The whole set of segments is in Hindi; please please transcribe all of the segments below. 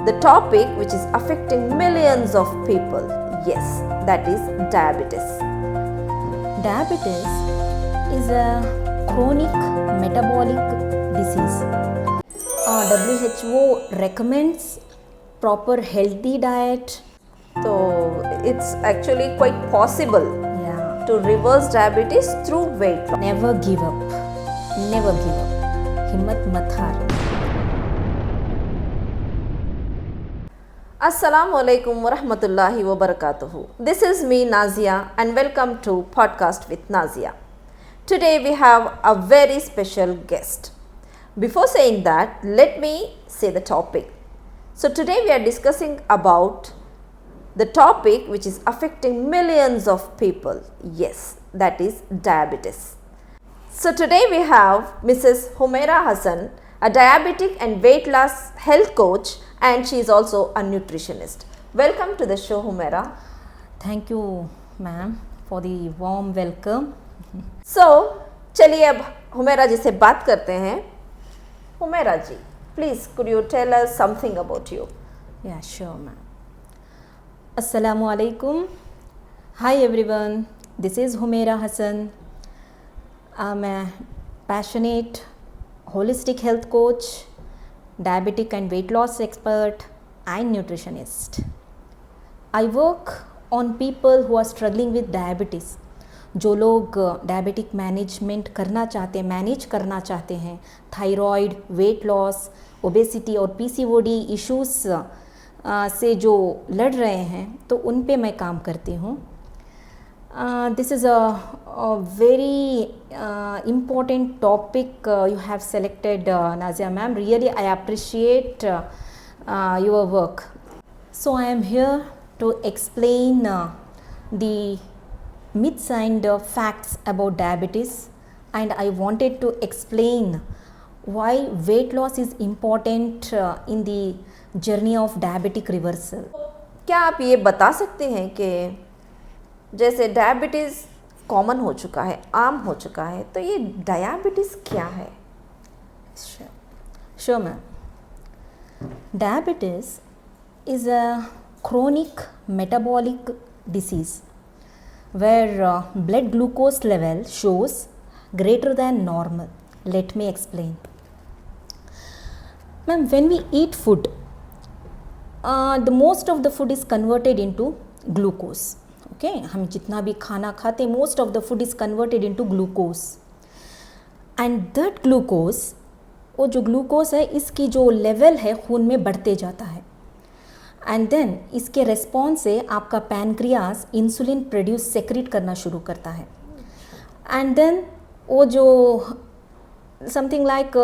the topic which is affecting millions of people. Yes, that is diabetes. Diabetes is a chronic metabolic disease. WHO recommends proper healthy diet. So it's actually quite possible Yeah. to reverse diabetes through weight loss. Never give up. Never give up. हिम्मत मत हार. Assalamu alaikum wa rahmatullahi wa barakatuhu. This is me Nazia and welcome to Podcast with Nazia. Today we have a very special guest. Before saying that, let me say the topic. So today we are discussing about the topic which is affecting millions of people. Yes, that is diabetes. So today we have Mrs. Humaira Hassan, a diabetic and weight loss health coach, and she is also a nutritionist. Welcome to the show, Humaira. Thank you, ma'am, for the warm welcome. So चलिए अब हुमैरा जी से बात करते हैं. हुमैरा जी, please could you tell us something about you? Yeah, sure, ma'am. Assalamu alaikum. Hi everyone. This is Humaira Hassan. I'm a passionate holistic health coach, diabetic and weight loss expert, and nutritionist. I work on people who are struggling with diabetes. जो लोग डायबिटिक मैनेजमेंट करना चाहते हैं, मैनेज करना चाहते हैं, थायराइड, वेट लॉस, ओबेसिटी और पीसीओडी इश्यूज़ से जो लड़ रहे हैं, तो उन पे मैं काम करती हूँ. This is a very important topic you have selected, Nazia ma'am. Really, I appreciate your work. So I am here to explain the myths and facts about diabetes, and I wanted to explain why weight loss is important in the journey of diabetic reversal. क्या आप ये बता सकते हैं कि जैसे डायबिटीज़ कॉमन हो चुका है, आम हो चुका है, तो ये डायबिटीज़ क्या है? Sure, ma'am. Diabetes is a chronic metabolic disease where blood glucose level shows greater than normal. Let me explain. Ma'am, when we eat food, the most of the food is converted into glucose. Okay, हम जितना भी खाना खाते हैं, most of the food is converted into glucose. And that glucose, वो जो ग्लूकोज है, इसकी जो लेवल है खून में बढ़ते जाता है. एंड देन इसके रिस्पॉन्स से आपका पैनक्रियास इंसुलिन प्रोड्यूस सेक्रेट करना शुरू करता है. एंड देन वो जो something like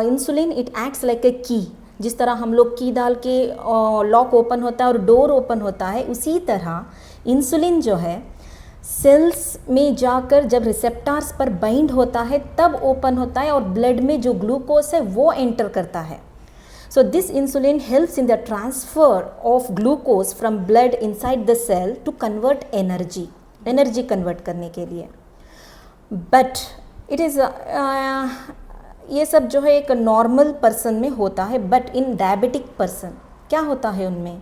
insulin, it acts like a की. जिस तरह हम लोग की डाल के लॉक ओपन होता है और डोर ओपन होता है, उसी तरह इंसुलिन जो है सेल्स में जाकर जब रिसेप्टर्स पर बाइंड होता है तब ओपन होता है और ब्लड में जो ग्लूकोज है वो एंटर करता है. So this insulin helps in the transfer of glucose from blood inside the cell to convert energy convert करने के लिए. But it is ये सब जो है एक नॉर्मल पर्सन में होता है, बट इन डायबिटिक पर्सन क्या होता है उनमें?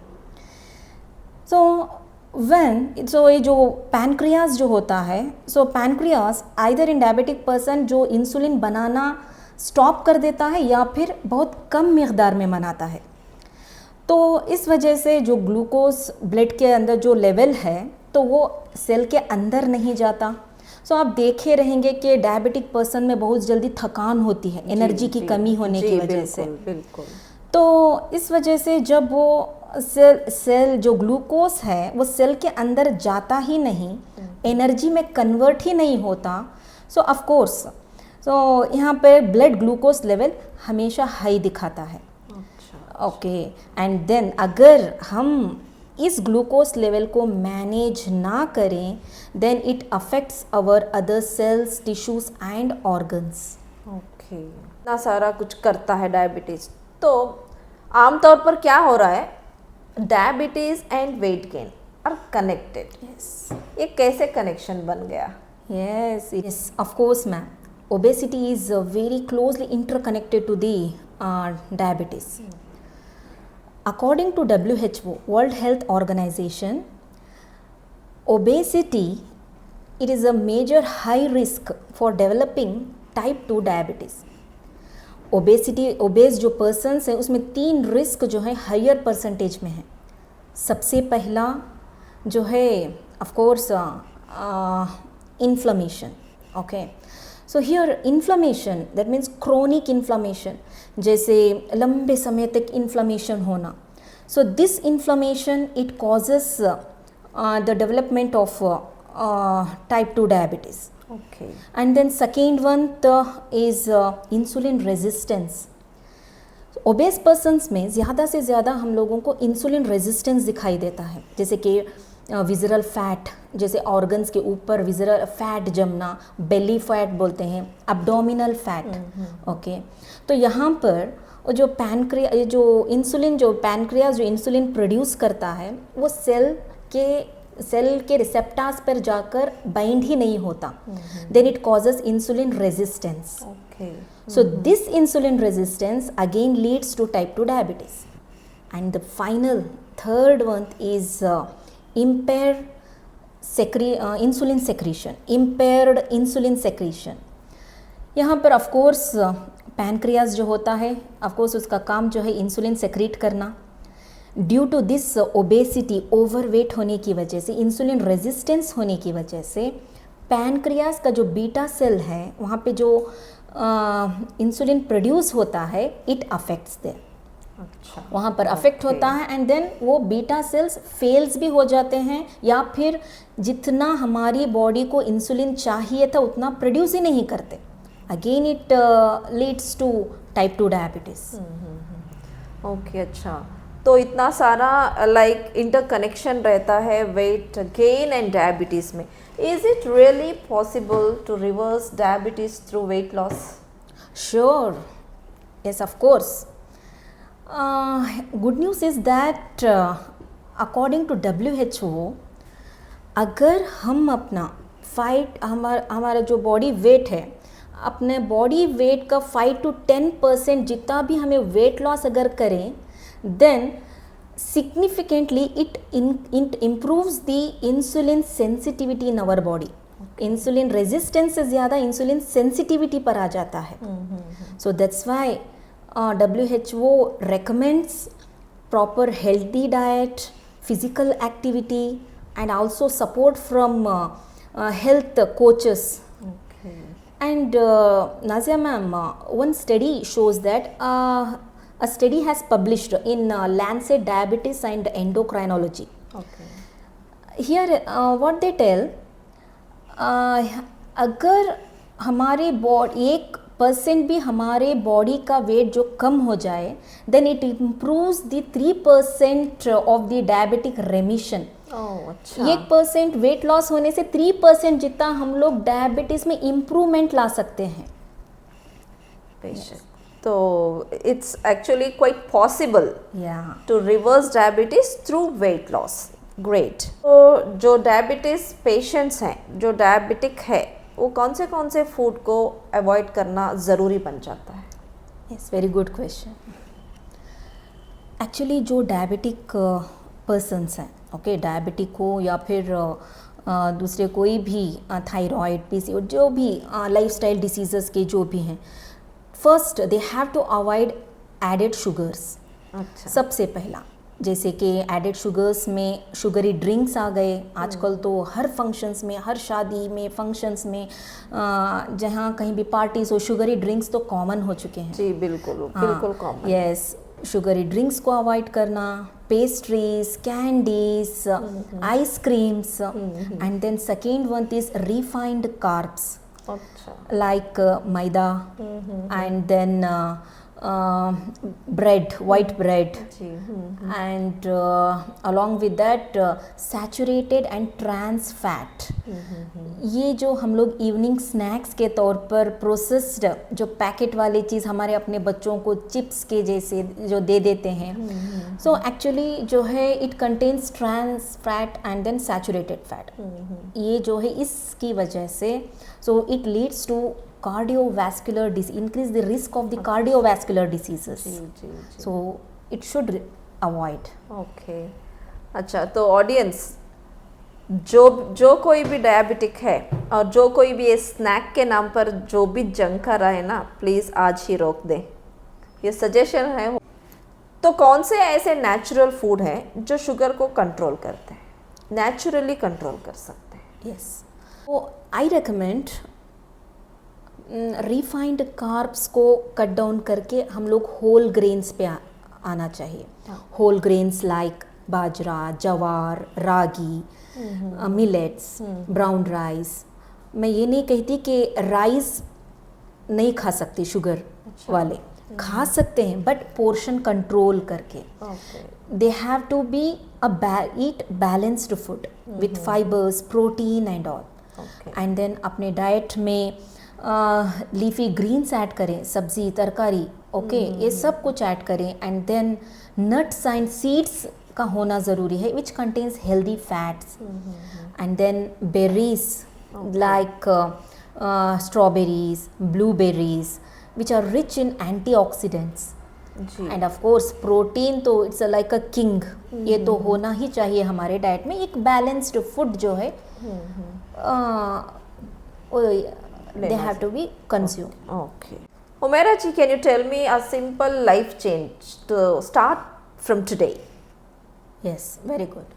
सो ये जो पैनक्रियास जो होता है, so pancreas either in diabetic person जो इंसुलिन बनाना स्टॉप कर देता है या फिर बहुत कम मिक़दार में बनाता है. तो इस वजह से जो ग्लूकोज ब्लड के अंदर जो लेवल है, तो वो सेल के अंदर नहीं जाता. सो आप देखे रहेंगे कि डायबिटिक पर्सन में बहुत जल्दी थकान होती है, एनर्जी की कमी होने की वजह से. बिल्कुल. तो इस वजह से जब वो सेल जो ग्लूकोज है वो सेल के अंदर जाता ही नहीं, एनर्जी में कन्वर्ट ही नहीं होता, सो ऑफ कोर्स यहाँ पे ब्लड ग्लूकोज लेवल हमेशा हाई दिखाता है. ओके, एंड देन अगर हम इस ग्लूकोज लेवल को मैनेज ना करें, then it affects our other cells, tissues and organs. Okay, इतना सारा कुछ करता है डायबिटीज़. तो आमतौर पर क्या हो रहा है, diabetes and weight gain are connected. Yes, ये कैसे कनेक्शन बन गया? Yes, of course, ma'am. Obesity is very closely interconnected to the diabetes. According to WHO, World Health Organization, obesity, it is a major high risk for developing type 2 diabetes. OBCs जो पर्सनस हैं उसमें 3 रिस्क जो है हायर परसेंटेज में है. सबसे पहला जो है of course inflammation. Okay, so here inflammation that means chronic inflammation, जैसे लंबे समय तक इन्फ्लेमेशन होना. So this inflammation it causes the development of type 2 diabetes. Okay. And then second one is insulin resistance. Obese persons में ज़्यादा से ज़्यादा हम लोगों को इंसुलिन रेजिस्टेंस दिखाई देता है, जैसे कि विजरल फैट, जैसे ऑर्गन्स के ऊपर विजरल फैट जमना, बेली फैट बोलते हैं, एब्डोमिनल फैट. ओके, तो यहाँ पर जो पैनक्रियाज जो इंसुलिन प्रोड्यूस करता है वो सेल के रिसेप्टर्स पर जाकर बाइंड ही नहीं होता. Then it causes insulin resistance. So this insulin resistance again leads to type 2 diabetes. And the final third one is impaired insulin secretion, impaired insulin secretion. यहाँ पर of course pancreas जो होता है of course उसका काम जो है इंसुलिन सेक्रीट करना. Due to this obesity, overweight होने की वजह से, इंसुलिन रेजिस्टेंस होने की वजह से पैनक्रियास का जो बीटा सेल है वहाँ पे जो इंसुलिन प्रोड्यूस होता है इट अफेक्ट्स देयर. अच्छा, वहाँ पर अफेक्ट होता है एंड देन वो बीटा सेल्स फेल्स भी हो जाते हैं, या फिर जितना हमारी बॉडी को इंसुलिन चाहिए था उतना प्रोड्यूस ही नहीं करते. Again it leads to type 2 diabetes. Okay, अच्छा, तो इतना सारा लाइक इंटरकनेक्शन रहता है वेट गेन एंड डायबिटीज़ में. Is it really possible to reverse diabetes through weight loss? Sure, yes, of course. Good news is that according to WHO, अगर हम अपना हमारा जो बॉडी वेट है, अपने बॉडी वेट का 5 to 10% जितना भी हमें वेट लॉस अगर करें, then significantly it improves the insulin sensitivity in our body. Insulin resistance से ज़्यादा इंसुलिन सेंसिटिविटी पर आ जाता है. So that's why WHO recommends proper healthy diet, physical activity and also support from health coaches. Okay. And Nazia ma'am, one study shows that a study has published in Lancet Diabetes and Endocrinology. Okay. Here what they tell, अगर हमारे बॉडी 1% भी हमारे बॉडी का वेट जो कम हो जाए, then it improves the 3% of the diabetic remission. अच्छा, 1% वेट लॉस होने से 3% जितना हम लोग डायबिटीज में इम्प्रूवमेंट ला सकते हैं. तो it's actually quite possible to reverse diabetes through weight loss. Great. तो जो डायबिटीज पेशेंट्स हैं, जो डायबिटिक है, वो कौन से फूड को अवॉइड करना ज़रूरी बन जाता है? Yes, very good question. Actually जो डायबिटिक पर्सनस हैं, ओके, डायबिटिक हो या फिर दूसरे कोई भी थायराइड, PCOD, जो भी लाइफस्टाइल डिसीज़ेस के जो भी हैं, first they have to avoid added sugars. अच्छा, सबसे पहला, जैसे कि एडेड शुगर्स में शुगरी ड्रिंक्स आ गए आजकल. तो हर फंक्शंस में, हर शादी में, फंक्शंस में, जहाँ कहीं भी पार्टीज हो, शुगरी ड्रिंक्स तो कॉमन हो चुके हैं. जी बिल्कुल कॉमन. यस, शुगरी ड्रिंक्स को अवॉइड करना, pastries, candies, ice creams. And then second one is refined carbs. अच्छा, like maida and then bread, white bread, and along with that saturated and trans fat. ये जो हम लोग इवनिंग स्नैक्स के तौर पर प्रोसेस्ड जो पैकेट वाली चीज़ हमारे अपने बच्चों को चिप्स के जैसे जो दे देते हैं, सो एक्चुअली जो है it contains trans fat and then saturated fat. ये जो है इसकी वजह से so it leads to cardiovascular disease, increase the risk of the cardiovascular diseases. So it should avoid. Okay, अच्छा, तो ऑडियंस जो कोई भी डायबिटिक है और जो कोई भी ये स्नैक के नाम पर जो भी जंक कर रहा है ना, प्लीज़ आज ही रोक दें, ये सजेशन है। तो कौन से ऐसे नेचुरल फूड हैं जो शुगर को कंट्रोल करते हैं, नेचुरली कंट्रोल कर सकते हैं? यस, तो आई रिकमेंड रिफाइंड कार्ब्स को कट डाउन करके हम लोग होल ग्रेन्स पे आना चाहिए। होल ग्रेन्स लाइक बाजरा, जवार, रागी, मिलेट्स, ब्राउन राइस। मैं ये नहीं कहती कि राइस नहीं खा सकते शुगर वाले, खा सकते हैं बट पोर्शन कंट्रोल करके। They have to be eat balanced food with fibres, protein and all. And then अपने डाइट में लीफी ग्रीन्स ऐड करें, सब्जी, तरकारी, ओके, ये सब कुछ ऐड करें। And then nuts and seeds का होना ज़रूरी है which contains healthy fats. And then berries like strawberries, blueberries, which are rich in antioxidants. And of course protein तो इट्स लाइक अ किंग, ये तो होना ही चाहिए हमारे डाइट में। एक बैलेंस्ड फूड जो है they have to be consumed. Okay. Humaira ji, can you tell me a simple life change to start from today? Yes, very good.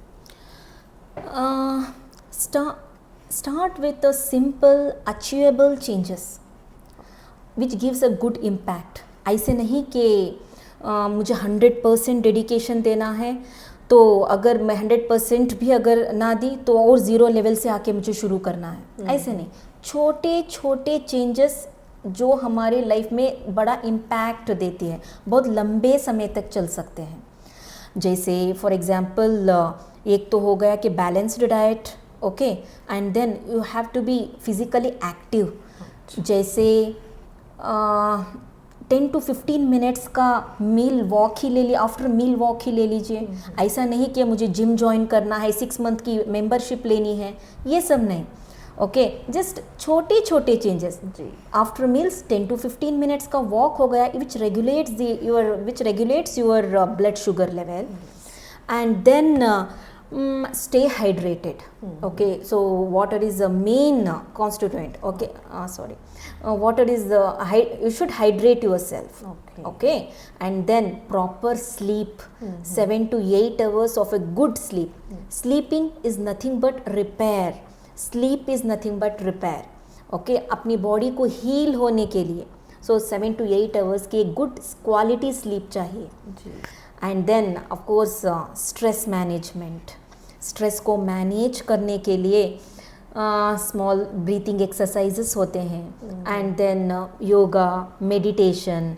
Start with the simple achievable changes which gives a good impact. ऐसे नहीं कि मुझे 100% डेडिकेशन देना है, तो अगर मैं 100% भी अगर ना दी तो और ज़ीरो लेवल से आके मुझे शुरू करना है, ऐसे नहीं। छोटे छोटे चेंजेस जो हमारे लाइफ में बड़ा इम्पैक्ट देती है, बहुत लंबे समय तक चल सकते हैं। जैसे फॉर एग्जांपल एक तो हो गया कि balanced diet, okay, and then you have to be physically active. जैसे 10 to 15 मिनट्स का मील वॉक ही ले लीजिए, आफ्टर मील वॉक ही ले लीजिए। ऐसा नहीं कि मुझे जिम ज्वाइन करना है, 6 मंथ की मेंबरशिप लेनी है, ये सब नहीं। ओके, जस्ट छोटे छोटे changes. After meals 10 to 15 minutes का वॉक हो गया which regulates your blood sugar level. And then stay hydrated. Okay, so water is the main constituent. Okay, water is you should hydrate yourself. Okay, and then proper sleep, 7 to 8 hours of a good sleep. Sleeping is nothing but repair. Sleep is nothing but repair. Okay, अपनी बॉडी को हील होने के लिए so 7 to 8 hours की गुड क्वालिटी स्लीप चाहिए। And then of course stress management, stress को मैनेज करने के लिए स्मॉल ब्रीथिंग एक्सरसाइजेस होते हैं। And then yoga, meditation,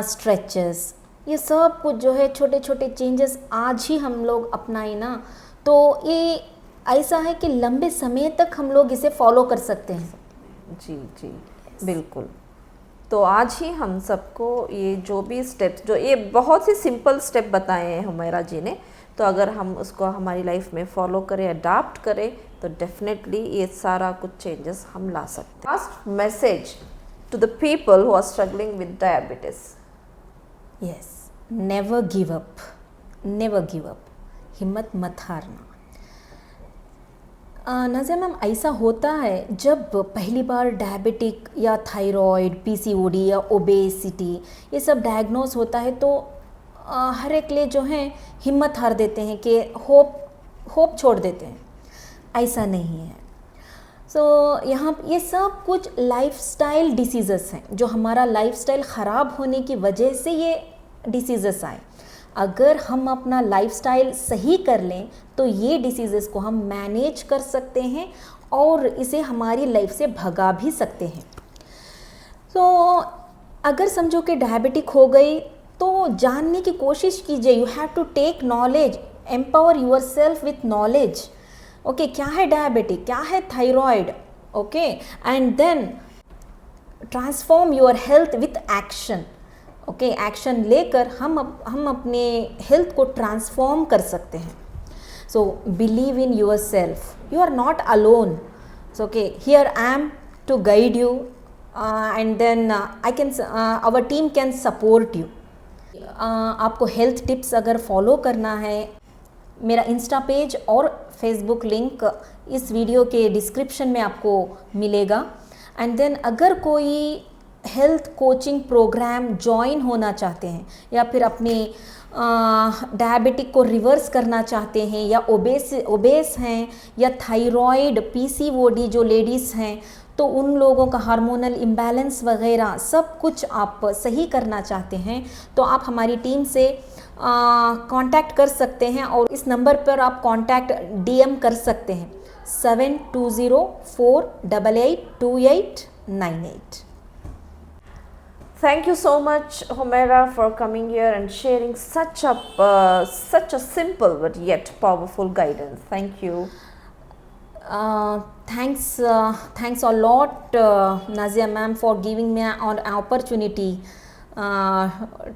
stretches, ये सब कुछ जो है छोटे छोटे चेंजेस आज ही हम लोग अपनाए ना, तो ये ऐसा है कि लंबे समय तक हम लोग इसे फॉलो कर सकते हैं। जी जी, बिल्कुल। तो आज ही हम सबको ये जो भी स्टेप्स, जो ये बहुत ही सिंपल स्टेप बताए हैं हुमैरा जी ने, तो अगर हम उसको हमारी लाइफ में फॉलो करें, अडाप्ट करें, तो डेफिनेटली ये सारा कुछ चेंजेस हम ला सकते हैं। Last message to the people who are struggling with diabetes. Yes, never give up, never give up, हिम्मत मत हारना। नाज़िया मैम, ऐसा होता है जब पहली बार डायबिटिक या थायराइड, पीसीओडी या ओबेसिटी ये सब डायग्नोज होता है, तो हर एक लिए जो है हिम्मत हार देते हैं कि होप छोड़ देते हैं। ऐसा नहीं है। यहाँ ये सब कुछ लाइफस्टाइल डिसीज़ेस हैं, जो हमारा लाइफस्टाइल ख़राब होने की वजह से ये डिसीज़ेस आए। अगर हम अपना लाइफस्टाइल सही कर लें तो ये डिसीज़ेस को हम मैनेज कर सकते हैं और इसे हमारी लाइफ से भगा भी सकते हैं। अगर समझो कि डायबिटिक हो गई तो जानने की कोशिश कीजिए। You have to take knowledge, empower yourself with knowledge. Okay, क्या है डायबिटिक, क्या है thyroid, okay, and then transform your health with action. Okay, action लेकर हम अपने हेल्थ को ट्रांसफॉर्म कर सकते हैं। So believe in yourself, you are not alone. So okay, here I am to guide you and then our team can support you. आपको हेल्थ टिप्स अगर फॉलो करना है, मेरा इंस्टा पेज और फेसबुक लिंक इस वीडियो के डिस्क्रिप्शन में आपको मिलेगा। एंड देन अगर कोई हेल्थ कोचिंग प्रोग्राम ज्वाइन होना चाहते हैं या फिर अपनी डायबिटिक को रिवर्स करना चाहते हैं या ओबेस हैं या थायराइड पीसीओडी जो लेडीज़ हैं, तो उन लोगों का हार्मोनल इम्बैलेंस वगैरह सब कुछ आप सही करना चाहते हैं, तो आप हमारी टीम से कांटेक्ट कर सकते हैं और इस नंबर पर आप कांटेक्ट डीएम कर सकते हैं 7204882898। Thank you so much, Humaira, for coming here and sharing such a simple but yet powerful guidance. Thank you. Thanks a lot, Nazia ma'am, for giving me an opportunity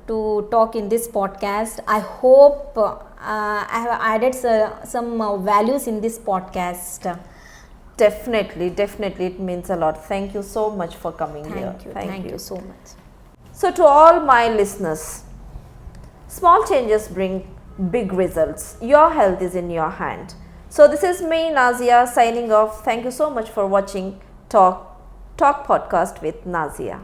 to talk in this podcast. I hope I have added some values in this podcast. Definitely, it means a lot. Thank you so much for coming here. Thank you so much. So to all my listeners, small changes bring big results. Your health is in your hand. So this is me, Nazia, signing off. Thank you so much for watching Talk Podcast with Nazia.